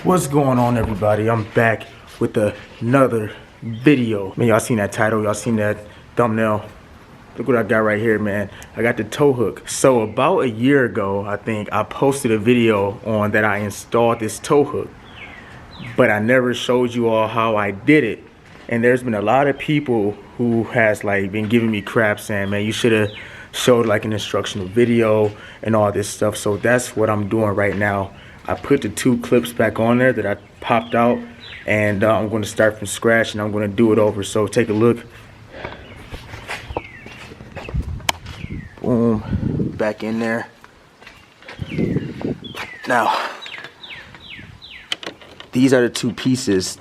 What's going on, everybody? I'm back with another video. Man, y'all seen that title, y'all seen that thumbnail. Look what I got right here, man. I got the tow hook. So about a year ago, I think I posted a video on that I installed this tow hook, but I never showed you all how I did it. And there's been a lot of people who has like been giving me crap saying, man, you should have showed like an instructional video and all this stuff. So that's what I'm doing right now. I put the 2 clips back on there that I popped out, and I'm going to start from scratch and I'm going to do it over. So take a look. Boom, back in there. Now, these are the 2 pieces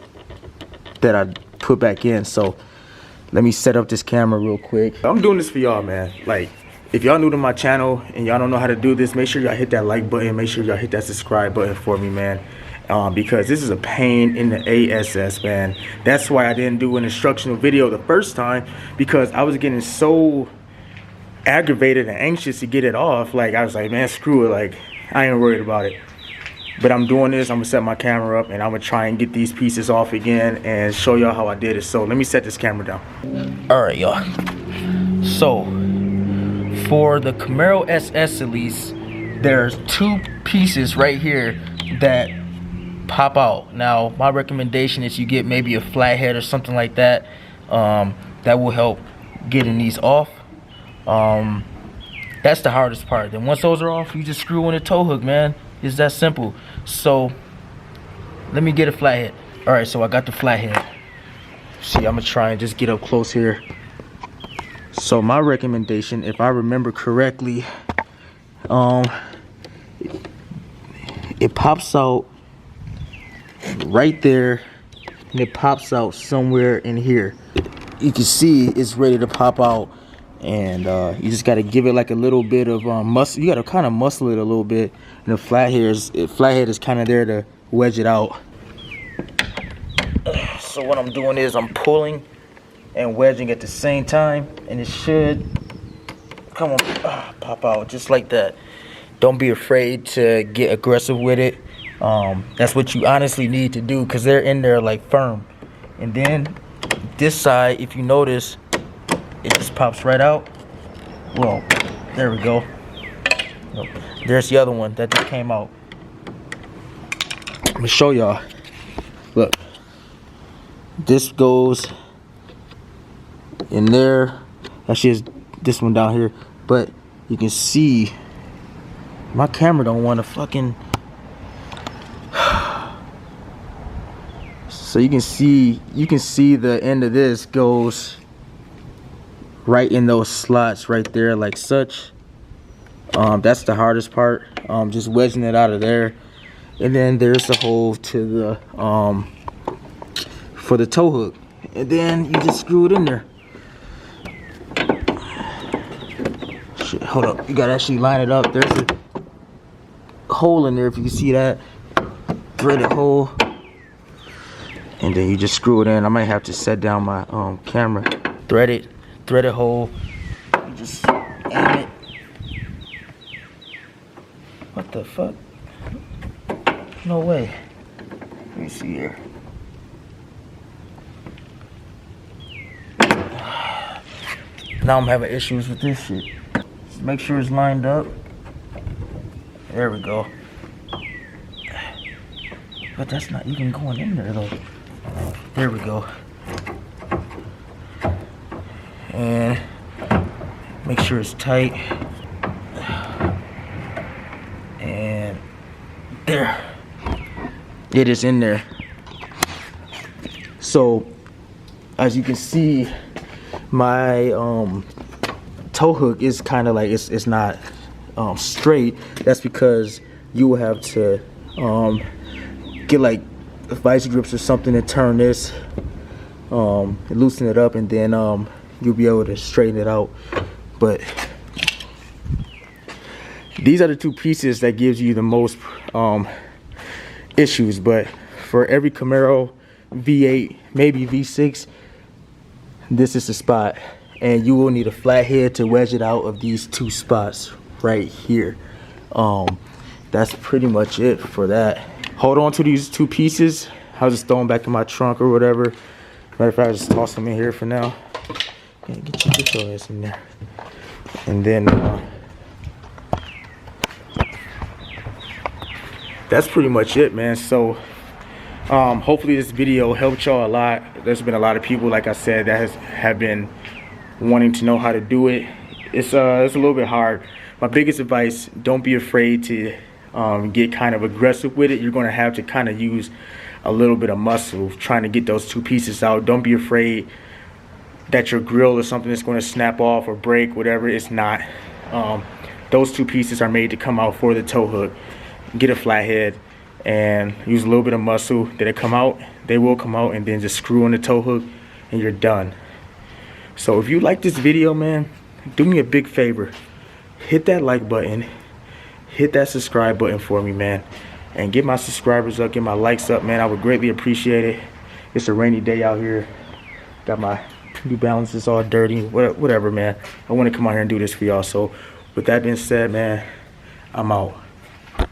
that I put back in. So let me set up this camera real quick. I'm doing this for y'all, man. Like, if y'all new to my channel and y'all don't know how to do this, make sure y'all hit that like button. Make sure y'all hit that subscribe button for me, man. Because this is a pain in the ass, man. That's why I didn't do an instructional video the first time, because I was getting so aggravated and anxious to get it off. Like, I was like, man, screw it. Like, I ain't worried about it. But I'm doing this. I'm gonna set my camera up and I'm gonna try and get these pieces off again and show y'all how I did it. So let me set this camera down. All right, y'all. So for the Camaro SS, at least, there's 2 pieces right here that pop out. Now, my recommendation is you get maybe a flathead or something like that. That will help getting these off. That's the hardest part. Then once those are off, you just screw in a tow hook, man. It's that simple. So let me get a flathead. All right, so I got the flathead. See, I'm gonna try and just get up close here. So my recommendation, if I remember correctly, it pops out right there, and it pops out somewhere in here. You can see it's ready to pop out, and you just got to give it like a little bit of muscle. You got to kind of muscle it a little bit, and the flathead is kind of there to wedge it out. So what I'm doing is I'm pulling and wedging at the same time, and it should come on, pop out just like that. Don't be afraid to get aggressive with it. That's what you honestly need to do, because they're in there like firm. And then this side, if you notice, it just pops right out. Well, there we go. There's the other one that just came out. I'm gonna show y'all. Look, this goes in there. Actually, it's this one down here, but you can see my camera don't want to fucking. So you can see the end of this goes right in those slots right there, like such. That's the hardest part, just wedging it out of there. And then there's the hole to the for the tow hook, and then you just screw it in there. Shit, hold up, you gotta actually line it up. There's a hole in there, if you can see that threaded hole, and then you just screw it in. I might have to set down my camera. Threaded hole. You just aim it. What the fuck? No way. Let me see here. Now I'm having issues with this shit. Just make sure it's lined up. There we go. But that's not even going in there though. There we go. And make sure it's tight. And there. It is in there. So as you can see, my tow hook is kind of like it's not straight. That's because you will have to get like vice grips or something to turn this, loosen it up, and then you'll be able to straighten it out. But these are the 2 pieces that gives you the most issues. But for every Camaro V8, maybe V6, this is the spot, and you will need a flathead to wedge it out of these 2 spots right here. That's pretty much it for that. hold on to these two pieces. I'll just throw them back in my trunk or whatever. Matter of fact, I'll just toss them in here for now. Yeah, get your ass in there. And then that's pretty much it, man. So hopefully this video helped y'all a lot. There's been a lot of people, like I said, that have been wanting to know how to do it. It's a little bit hard. My biggest advice, don't be afraid to get kind of aggressive with it. You're going to have to kind of use a little bit of muscle trying to get those two pieces out. Don't be afraid that your grill is something that's going to snap off or break, whatever. It's not. Those two pieces are made to come out for the tow hook. Get a flathead and use a little bit of muscle. Did it come out? They will come out, and then just screw on the tow hook and you're done. So if you like this video, man, do me a big favor. Hit that like button. Hit that subscribe button for me, man. And get my subscribers up, get my likes up, man. I would greatly appreciate it. It's a rainy day out here. Got my New Balances all dirty, whatever, man. I want to come out here and do this for y'all. So with that being said, man, I'm out.